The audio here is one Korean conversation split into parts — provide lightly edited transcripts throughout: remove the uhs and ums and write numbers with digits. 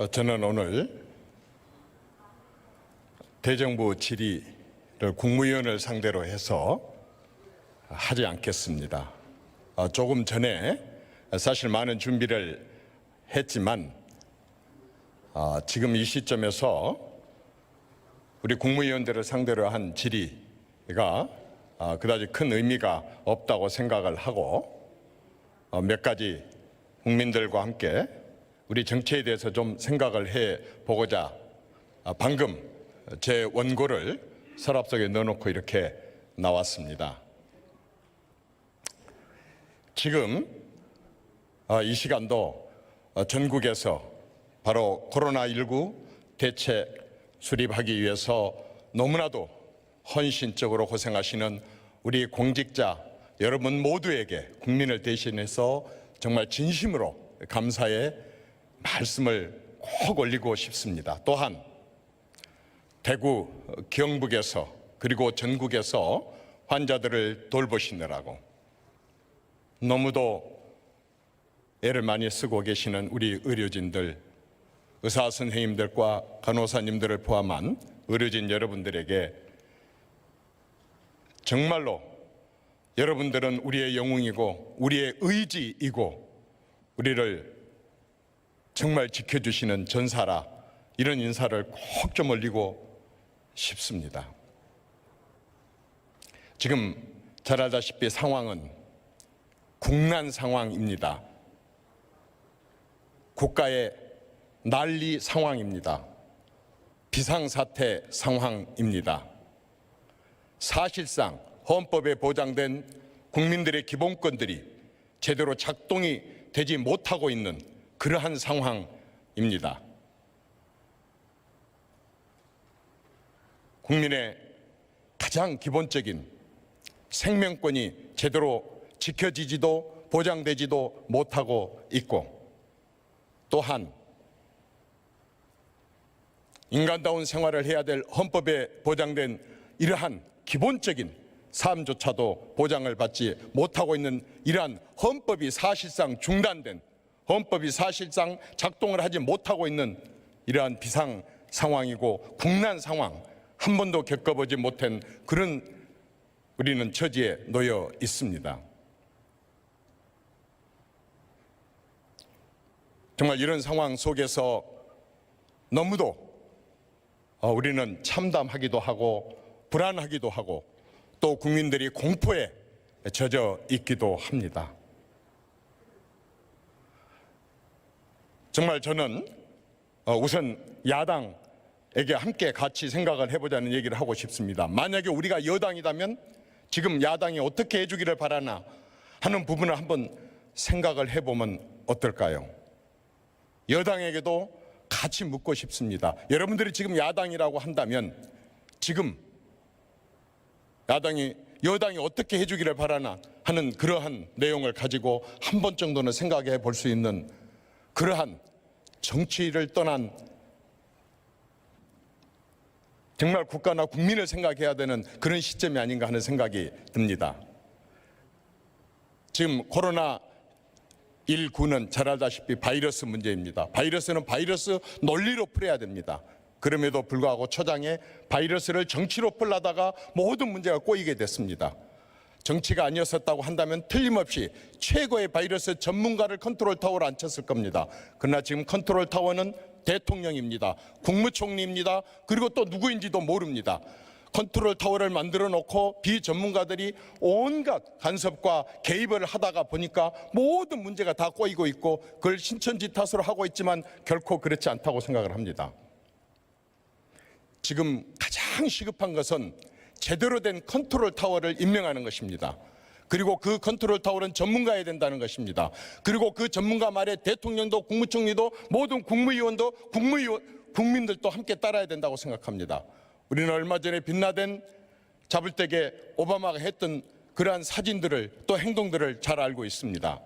저는 오늘 대정부 질의를 국무위원을 상대로 해서 하지 않겠습니다. 조금 전에 사실 많은 준비를 했지만 지금 이 시점에서 우리 국무위원들을 상대로 한 질의가 그다지 큰 의미가 없다고 생각을 하고 몇 가지 국민들과 함께 우리 정치에 대해서 좀 생각을 해보고자 방금 제 원고를 서랍 속에 넣어놓고 이렇게 나왔습니다. 지금 이 시간도 전국에서 바로 코로나19 대책 수립하기 위해서 너무나도 헌신적으로 고생하시는 우리 공직자 여러분 모두에게 국민을 대신해서 정말 진심으로 감사의 말씀을 꼭 올리고 싶습니다. 또한 대구, 경북에서 그리고 전국에서 환자들을 돌보시느라고 너무도 애를 많이 쓰고 계시는 우리 의료진들, 의사 선생님들과 간호사님들을 포함한 의료진 여러분들에게 정말로 여러분들은 우리의 영웅이고 우리의 의지이고 우리를 정말 지켜주시는 전사라, 이런 인사를 꼭 좀 올리고 싶습니다. 지금 잘 알다시피 상황은 국난 상황입니다. 국가의 난리 상황입니다. 비상사태 상황입니다. 사실상 헌법에 보장된 국민들의 기본권들이 제대로 작동이 되지 못하고 있는 그러한 상황입니다. 국민의 가장 기본적인 생명권이 제대로 지켜지지도 보장되지도 못하고 있고, 또한 인간다운 생활을 해야 될 헌법에 보장된 이러한 기본적인 삶조차도 보장을 받지 못하고 있는 이러한 헌법이 사실상 중단된, 헌법이 사실상 작동을 하지 못하고 있는 이러한 비상 상황이고 국난 상황, 한 번도 겪어보지 못한 그런 우리는 처지에 놓여 있습니다. 정말 이런 상황 속에서 너무도 우리는 참담하기도 하고 불안하기도 하고 또 국민들이 공포에 젖어 있기도 합니다. 정말 저는 우선 야당에게 함께 같이 생각을 해보자는 얘기를 하고 싶습니다. 만약에 우리가 여당이라면 지금 야당이 어떻게 해주기를 바라나 하는 부분을 한번 생각을 해보면 어떨까요? 여당에게도 같이 묻고 싶습니다. 여러분들이 지금 야당이라고 한다면 지금 여당이 어떻게 해주기를 바라나 하는 그러한 내용을 가지고 한 번 정도는 생각해 볼 수 있는 그러한 정치를 떠난 정말 국가나 국민을 생각해야 되는 그런 시점이 아닌가 하는 생각이 듭니다. 지금 코로나19는 잘 알다시피 바이러스 문제입니다. 바이러스는 바이러스 논리로 풀어야 됩니다. 그럼에도 불구하고 초장에 바이러스를 정치로 풀려다가 모든 문제가 꼬이게 됐습니다. 정치가 아니었었다고 한다면 틀림없이 최고의 바이러스 전문가를 컨트롤 타워로 앉혔을 겁니다. 그러나 지금 컨트롤 타워는 대통령입니다. 국무총리입니다. 그리고 또 누구인지도 모릅니다. 컨트롤 타워를 만들어 놓고 비전문가들이 온갖 간섭과 개입을 하다가 보니까 모든 문제가 다 꼬이고 있고 그걸 신천지 탓으로 하고 있지만 결코 그렇지 않다고 생각을 합니다. 지금 가장 시급한 것은 제대로 된 컨트롤 타워를 임명하는 것입니다. 그리고 그 컨트롤 타워는 전문가여야 된다는 것입니다. 그리고 그 전문가 말에 대통령도 국무총리도 모든 국무위원도 국민들도 함께 따라야 된다고 생각합니다. 우리는 얼마 전에 빈라덴 잡을 때에 오바마가 했던 그러한 사진들을 또 행동들을 잘 알고 있습니다.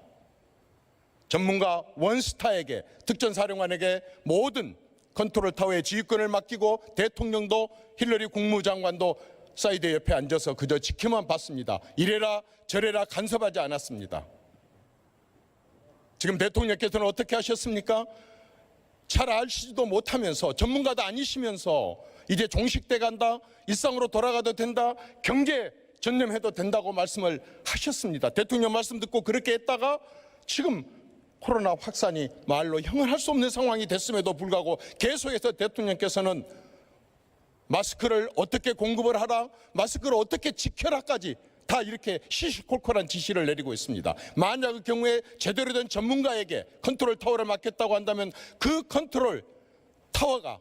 전문가 원스타에게, 특전사령관에게 모든 컨트롤 타워의 지휘권을 맡기고 대통령도 힐러리 국무장관도 사이드 옆에 앉아서 그저 지켜만 봤습니다. 이래라 저래라 간섭하지 않았습니다. 지금 대통령께서는 어떻게 하셨습니까? 잘 아시지도 못하면서, 전문가도 아니시면서 이제 종식돼 간다, 일상으로 돌아가도 된다, 경제 전념해도 된다고 말씀을 하셨습니다. 대통령 말씀 듣고 그렇게 했다가 지금 코로나 확산이 말로 형을 할 수 없는 상황이 됐음에도 불구하고 계속해서 대통령께서는 마스크를 어떻게 공급을 하라, 마스크를 어떻게 지켜라까지 다 이렇게 시시콜콜한 지시를 내리고 있습니다. 만약의 경우에 제대로 된 전문가에게 컨트롤 타워를 맡겼다고 한다면 그 컨트롤 타워가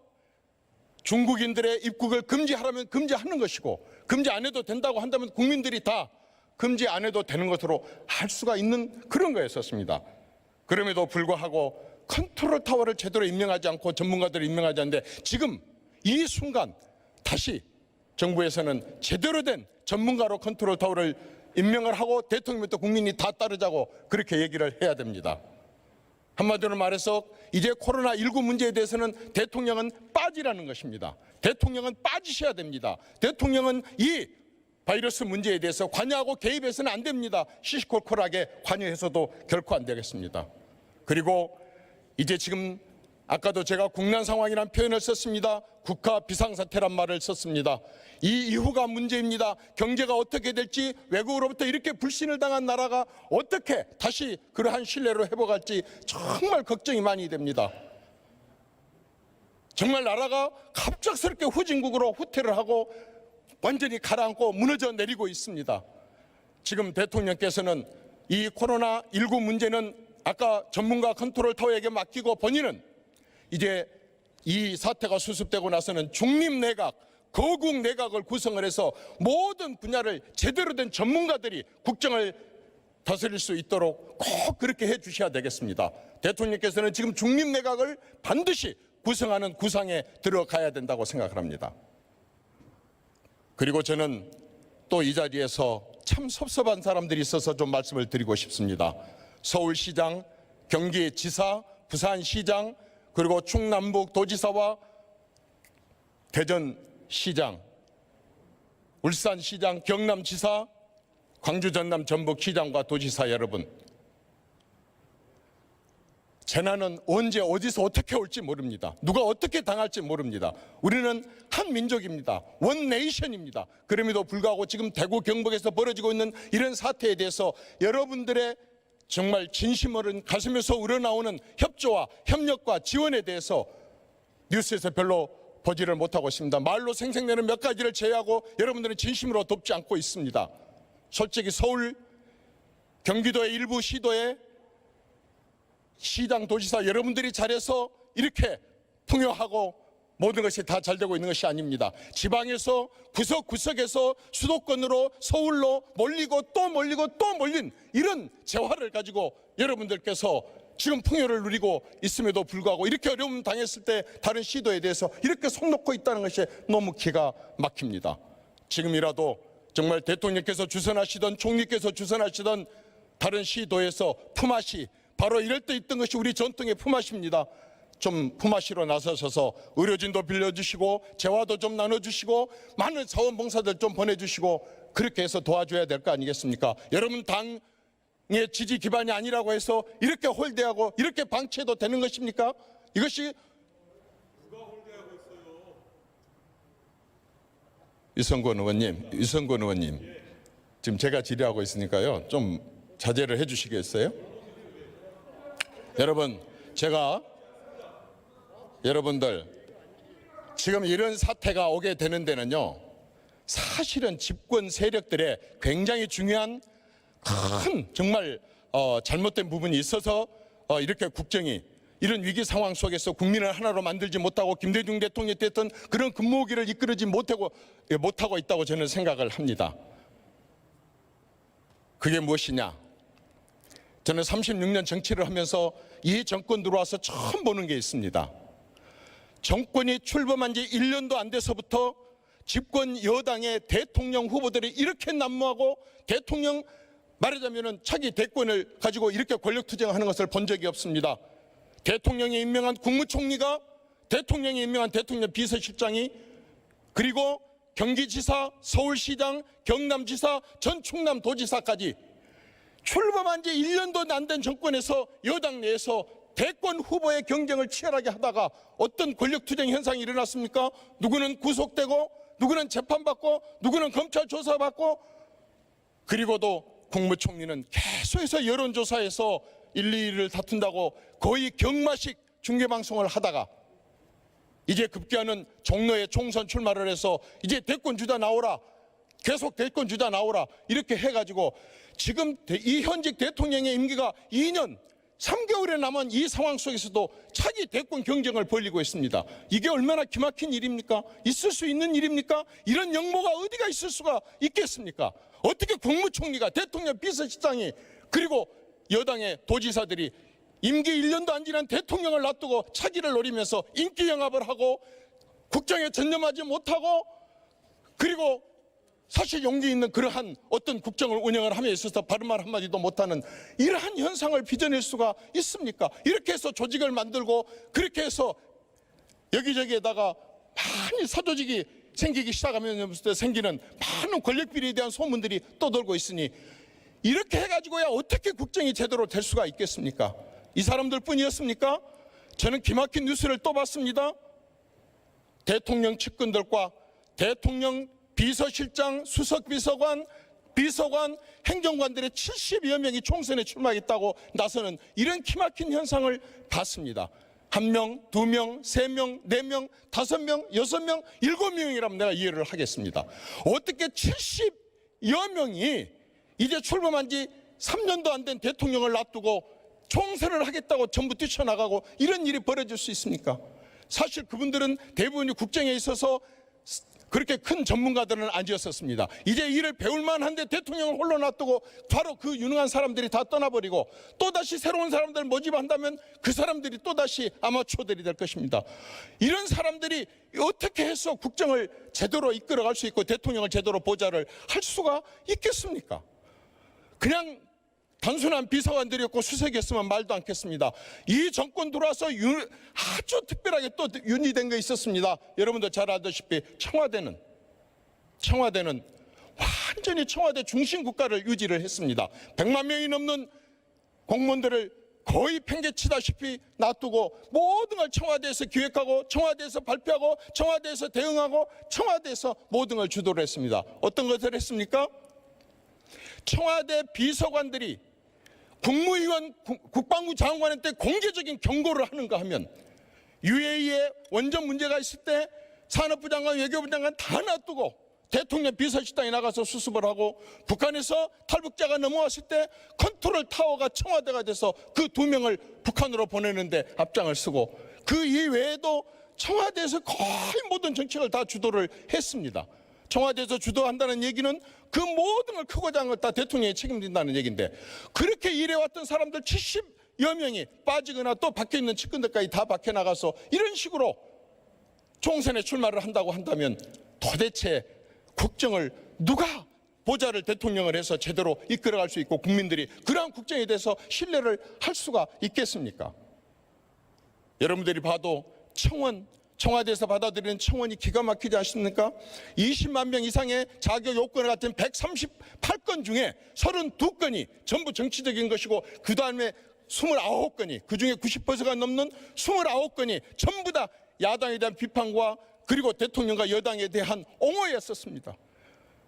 중국인들의 입국을 금지하라면 금지하는 것이고, 금지 안 해도 된다고 한다면 국민들이 다 금지 안 해도 되는 것으로 할 수가 있는 그런 거였었습니다. 그럼에도 불구하고 컨트롤 타워를 제대로 임명하지 않고 전문가들을 임명하지 않는데, 지금 이 순간 다시 정부에서는 제대로 된 전문가로 컨트롤 타워를 임명을 하고 대통령부터 국민이 다 따르자고 그렇게 얘기를 해야 됩니다. 한마디로 말해서 이제 코로나19 문제에 대해서는 대통령은 빠지라는 것입니다. 대통령은 빠지셔야 됩니다. 대통령은 이 바이러스 문제에 대해서 관여하고 개입해서는 안 됩니다. 시시콜콜하게 관여해서도 결코 안 되겠습니다. 그리고 이제 지금 아까도 제가 국난 상황이라는 표현을 썼습니다. 국가 비상사태란 말을 썼습니다. 이 이후가 문제입니다. 경제가 어떻게 될지, 외국으로부터 이렇게 불신을 당한 나라가 어떻게 다시 그러한 신뢰로 회복할지 정말 걱정이 많이 됩니다. 정말 나라가 갑작스럽게 후진국으로 후퇴를 하고 완전히 가라앉고 무너져 내리고 있습니다. 지금 대통령께서는 이 코로나19 문제는 아까 전문가 컨트롤 타워에게 맡기고 본인은 이제 이 사태가 수습되고 나서는 중립내각, 거국내각을 구성을 해서 모든 분야를 제대로 된 전문가들이 국정을 다스릴 수 있도록 꼭 그렇게 해 주셔야 되겠습니다. 대통령께서는 지금 중립내각을 반드시 구성하는 구상에 들어가야 된다고 생각을 합니다. 그리고 저는 또 이 자리에서 참 섭섭한 사람들이 있어서 좀 말씀을 드리고 싶습니다. 서울시장, 경기지사, 부산시장, 그리고 충남북 도지사와 대전시장, 울산시장, 경남지사, 광주, 전남, 전북시장과 도지사 여러분, 재난은 언제 어디서 어떻게 올지 모릅니다. 누가 어떻게 당할지 모릅니다. 우리는 한 민족입니다. 원 네이션입니다. 그럼에도 불구하고 지금 대구 경북에서 벌어지고 있는 이런 사태에 대해서 여러분들의 정말 진심 어린 가슴에서 우러나오는 협조와 협력과 지원에 대해서 뉴스에서 별로 보지를 못하고 있습니다. 말로 생색내는 몇 가지를 제외하고 여러분들은 진심으로 돕지 않고 있습니다. 솔직히 서울, 경기도의 일부 시도에 시장, 도지사 여러분들이 잘해서 이렇게 풍요하고 모든 것이 다 잘 되고 있는 것이 아닙니다. 지방에서 구석구석에서 수도권으로 서울로 몰리고 또 몰리고 또 몰린 이런 재화를 가지고 여러분들께서 지금 풍요를 누리고 있음에도 불구하고 이렇게 어려움 당했을 때 다른 시도에 대해서 이렇게 손 놓고 있다는 것이 너무 기가 막힙니다. 지금이라도 정말 대통령께서 주선하시던, 총리께서 주선하시던 다른 시도에서 품앗이, 바로 이럴 때 있던 것이 우리 전통의 품앗이입니다. 좀 품앗이로 나서셔서 의료진도 빌려주시고 재화도 좀 나눠주시고 많은 자원봉사들 좀 보내주시고 그렇게 해서 도와줘야 될 거 아니겠습니까? 여러분 당의 지지 기반이 아니라고 해서 이렇게 홀대하고 이렇게 방치해도 되는 것입니까? 이것이 누가 홀대하고 있어요? 유성권 의원님 지금 제가 질의하고 있으니까요 좀 자제를 해 주시겠어요? 여러분, 제가 여러분들 지금 이런 사태가 오게 되는 데는요 사실은 집권 세력들의 굉장히 중요한 큰 정말 잘못된 부분이 있어서 이렇게 국정이 이런 위기 상황 속에서 국민을 하나로 만들지 못하고 김대중 대통령이 됐던 그런 근무기를 이끌지 못하고 있다고 저는 생각을 합니다. 그게 무엇이냐? 저는 36년 정치를 하면서 이 정권 들어와서 처음 보는 게 있습니다. 정권이 출범한 지 1년도 안 돼서부터 집권 여당의 대통령 후보들이 이렇게 난무하고 대통령 말하자면 차기 대권을 가지고 이렇게 권력 투쟁하는 것을 본 적이 없습니다. 대통령이 임명한 국무총리가, 대통령이 임명한 대통령 비서실장이, 그리고 경기지사, 서울시장, 경남지사, 전 충남도지사까지 출범한 지 1년도 안 된 정권에서 여당 내에서 대권 후보의 경쟁을 치열하게 하다가 어떤 권력투쟁 현상이 일어났습니까? 누구는 구속되고 누구는 재판받고 누구는 검찰 조사받고, 그리고도 국무총리는 계속해서 여론조사에서 1, 2위를 다툰다고 거의 경마식 중계방송을 하다가 이제 급기야는 종로에 총선 출마를 해서 이제 대권 주자 나오라, 계속 대권 주자 나오라, 이렇게 해가지고 지금 이 현직 대통령의 임기가 2년 3개월에 남은 이 상황 속에서도 차기 대권 경쟁을 벌이고 있습니다. 이게 얼마나 기막힌 일입니까? 있을 수 있는 일입니까? 이런 역모가 어디가 있을 수가 있겠습니까? 어떻게 국무총리가, 대통령 비서실장이, 그리고 여당의 도지사들이 임기 1년도 안 지난 대통령을 놔두고 차기를 노리면서 인기 영합을 하고 국정에 전념하지 못하고, 그리고 사실 용기 있는 그러한 어떤 국정을 운영을 함에 있어서 바른 말 한마디도 못하는 이러한 현상을 빚어낼 수가 있습니까? 이렇게 해서 조직을 만들고 그렇게 해서 여기저기에다가 많이 사조직이 생기기 시작하면서 생기는 많은 권력비리에 대한 소문들이 떠돌고 있으니, 이렇게 해가지고야 어떻게 국정이 제대로 될 수가 있겠습니까? 이 사람들 뿐이었습니까? 저는 기막힌 뉴스를 또 봤습니다. 대통령 측근들과 대통령 비서실장, 수석비서관, 비서관, 행정관들의 70여 명이 총선에 출마하겠다고 나서는 이런 기막힌 현상을 봤습니다. 1명, 2명, 3명, 4명, 5명, 6명, 7명이라면 내가 이해를 하겠습니다. 어떻게 70여 명이 이제 출범한 지 3년도 안 된 대통령을 놔두고 총선을 하겠다고 전부 뛰쳐나가고 이런 일이 벌어질 수 있습니까? 사실 그분들은 대부분이 국정에 있어서 그렇게 큰 전문가들은 아니었었습니다. 이제 일을 배울 만한데 대통령을 홀로 놔두고 바로 그 유능한 사람들이 다 떠나버리고 또다시 새로운 사람들을 모집한다면 그 사람들이 또다시 아마추어들이 될 것입니다. 이런 사람들이 어떻게 해서 국정을 제대로 이끌어갈 수 있고 대통령을 제대로 보좌를 할 수가 있겠습니까? 그냥 단순한 비서관들이었고 수석이었으면 말도 않겠습니다. 이 정권 들어와서 아주 특별하게 또 윤리된 게 있었습니다. 여러분들 잘 아다시피 청와대는 완전히 청와대 중심 국가를 유지를 했습니다. 100만 명이 넘는 공무원들을 거의 팽개치다시피 놔두고 모든 걸 청와대에서 기획하고 청와대에서 발표하고 청와대에서 대응하고 청와대에서 모든 걸 주도를 했습니다. 어떤 것을 했습니까? 청와대 비서관들이 국무위원, 국방부 장관한테 공개적인 경고를 하는가 하면 UAE에 원전 문제가 있을 때 산업부 장관, 외교부 장관 다 놔두고 대통령 비서실장에 나가서 수습을 하고, 북한에서 탈북자가 넘어왔을 때 컨트롤 타워가 청와대가 돼서 그 2명을 북한으로 보내는데 앞장을 쓰고, 그 이외에도 청와대에서 거의 모든 정책을 다 주도를 했습니다. 청와대에서 주도한다는 얘기는 그 모든 걸 크고 작은 걸 다 대통령이 책임진다는 얘기인데, 그렇게 일해왔던 사람들 70여 명이 빠지거나 또 박혀있는 측근들까지 다 박혀나가서 이런 식으로 총선에 출마를 한다고 한다면 도대체 국정을 누가 보좌를 대통령을 해서 제대로 이끌어갈 수 있고 국민들이 그러한 국정에 대해서 신뢰를 할 수가 있겠습니까? 여러분들이 봐도 청와대에서 받아들이는 청원이 기가 막히지 않습니까? 20만 명 이상의 자격 요건을 갖춘 138건 중에 32건이 전부 정치적인 것이고, 그 다음에 29건이, 그 중에 90%가 넘는 29건이 전부 다 야당에 대한 비판과 그리고 대통령과 여당에 대한 옹호였었습니다.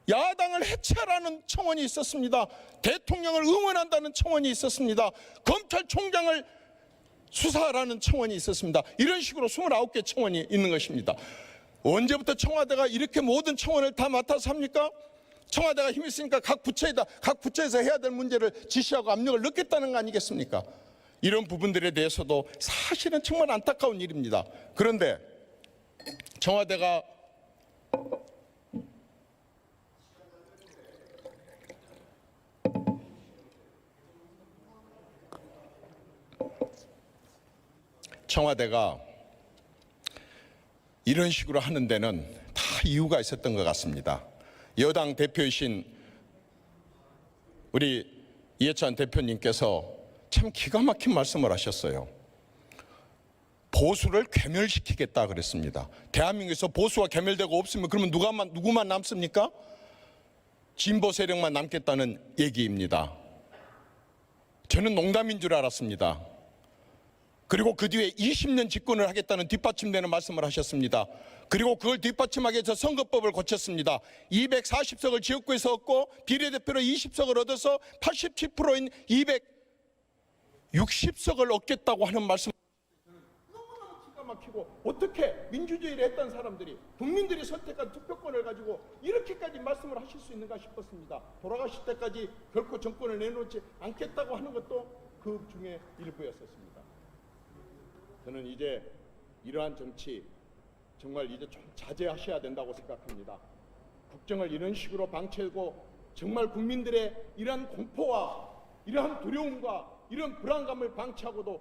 야당을 해체하라는 청원이 있었습니다. 대통령을 응원한다는 청원이 있었습니다. 검찰총장을 수사하라는 청원이 있었습니다. 이런 식으로 29개 청원이 있는 것입니다. 언제부터 청와대가 이렇게 모든 청원을 다 맡아서 합니까? 청와대가 힘이 있으니까 각 부처에서 해야 될 문제를 지시하고 압력을 넣겠다는 거 아니겠습니까? 이런 부분들에 대해서도 사실은 정말 안타까운 일입니다. 그런데 청와대가 이런 식으로 하는 데는 다 이유가 있었던 것 같습니다. 여당 대표이신 우리 이해찬 대표님께서 참 기가 막힌 말씀을 하셨어요. 보수를 괴멸시키겠다 그랬습니다. 대한민국에서 보수가 괴멸되고 없으면 그러면 누구만 남습니까? 진보 세력만 남겠다는 얘기입니다. 저는 농담인 줄 알았습니다. 그리고 그 뒤에 20년 집권을 하겠다는 뒷받침되는 말씀을 하셨습니다. 그리고 그걸 뒷받침하기 위해서 선거법을 고쳤습니다. 240석을 지역구에서 얻고 비례대표로 20석을 얻어서 87%인 260석을 얻겠다고 하는 말씀, 너무너무 기가 막히고, 어떻게 민주주의를 했던 사람들이 국민들이 선택한 투표권을 가지고 이렇게까지 말씀을 하실 수 있는가 싶었습니다. 돌아가실 때까지 결코 정권을 내놓지 않겠다고 하는 것도 그 중에 일부였었습니다. 저는 이제 이러한 정치 정말 이제 좀 자제하셔야 된다고 생각합니다. 국정을 이런 식으로 방치하고 정말 국민들의 이러한 공포와 이러한 두려움과 이런 불안감을 방치하고도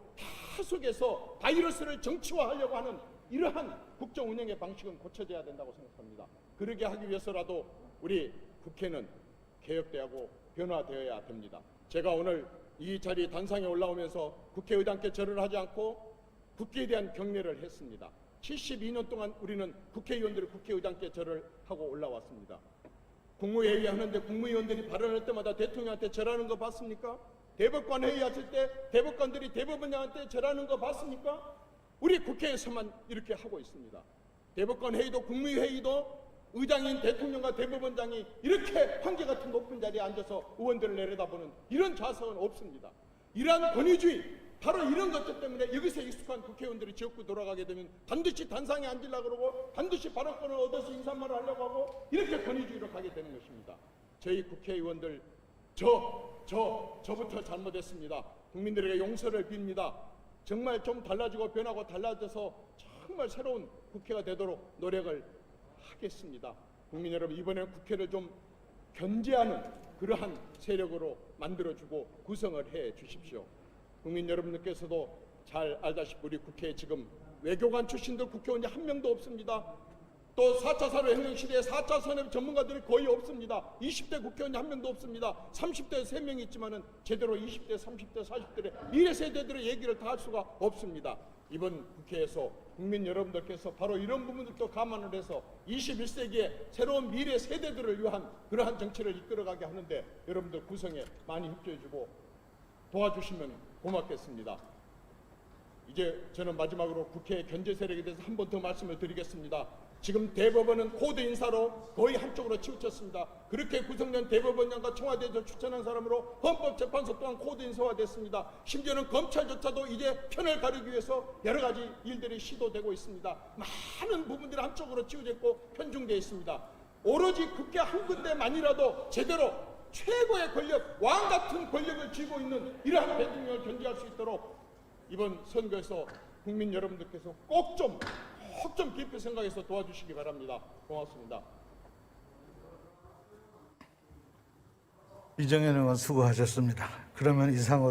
계속해서 바이러스를 정치화하려고 하는 이러한 국정 운영의 방식은 고쳐져야 된다고 생각합니다. 그러게 하기 위해서라도 우리 국회는 개혁되고 변화되어야 됩니다. 제가 오늘 이 자리 단상에 올라오면서 국회의장께 절을 하지 않고 국회에 대한 경례를 했습니다. 72년 동안 우리는 국회의원들이 국회의장께 절을 하고 올라왔습니다. 국무회의 하는데 국무위원들이 발언할 때마다 대통령한테 절하는 거 봤습니까? 대법관 회의하실 때 대법관들이 대법원장한테 절하는 거 봤습니까? 우리 국회에서만 이렇게 하고 있습니다. 대법관 회의도 국무회의도 의장인 대통령과 대법원장이 이렇게 황제 같은 높은 자리에 앉아서 의원들을 내려다보는 이런 좌석은 없습니다. 이러한 권위주의, 바로 이런 것들 때문에 여기서 익숙한 국회의원들이 지역구 돌아가게 되면 반드시 단상에 앉으려고 그러고 반드시 발언권을 얻어서 인사말을 하려고 하고 이렇게 권위주의로 가게 되는 것입니다. 저희 국회의원들 저부터 잘못했습니다. 국민들에게 용서를 빕니다. 정말 좀 달라지고 변하고 달라져서 정말 새로운 국회가 되도록 노력을 하겠습니다. 국민 여러분, 이번에 국회를 좀 견제하는 그러한 세력으로 만들어주고 구성을 해 주십시오. 국민 여러분들께서도 잘 알다시피 우리 국회에 지금 외교관 출신들 국회의원이 한 명도 없습니다. 또 4차 산업혁명 시대에 4차 산업 전문가들이 거의 없습니다. 20대 국회의원이 한 명도 없습니다. 30대 3명이 있지만은 제대로 20대, 30대, 40대의 미래 세대들의 얘기를 다 할 수가 없습니다. 이번 국회에서 국민 여러분들께서 바로 이런 부분들도 감안을 해서 21세기의 새로운 미래 세대들을 위한 그러한 정치를 이끌어가게 하는데 여러분들 구성에 많이 협조해주고 도와주시면 고맙겠습니다. 이제 저는 마지막으로 국회 견제 세력에 대해서 한 번 더 말씀을 드리겠습니다. 지금 대법원은 코드 인사로 거의 한쪽으로 치우쳤습니다. 그렇게 구성된 대법원장과 청와대에서 추천한 사람으로 헌법재판소 또한 코드 인사화됐습니다. 심지어는 검찰조차도 이제 편을 가르기 위해서 여러 가지 일들이 시도되고 있습니다. 많은 부분들이 한쪽으로 치우졌고 편중되어 있습니다. 오로지 국회 한 군데만이라도 제대로 최고의 권력, 왕 같은 권력을 쥐고 있는 이러한 대통령을 견제할 수 있도록 이번 선거에서 국민 여러분들께서 꼭 좀 깊이 생각해서 도와주시기 바랍니다. 고맙습니다. 이정현 의원 수고하셨습니다. 그러면 이상으로